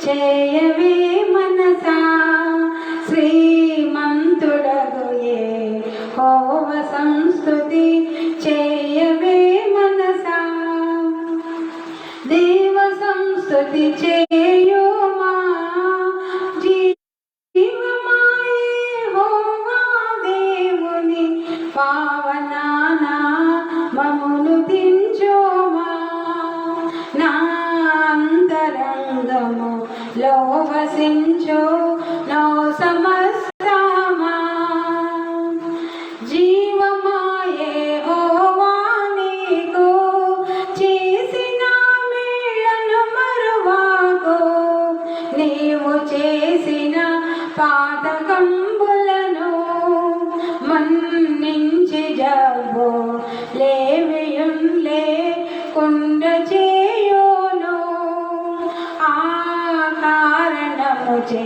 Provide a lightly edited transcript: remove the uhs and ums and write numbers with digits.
చేయవే మనసా శ్రీమంతుడగు యెహోవా సంస్తుతి చేయవే మనసా దేవ సంస్తుతి చేయుమా జీవమా యెహోవా దేవుని పావన నామమును దించుమా నా అంతరంగము లో వసించు నో సమస్తమా జీవమా యెహోవా నీకు చేసిన మేళ్లను మరువాకు నీవు చేసిన పాతకంబులను మన్నించి జబ్బు లేవియుంలే కుండ చేయును ఆ కారణము చే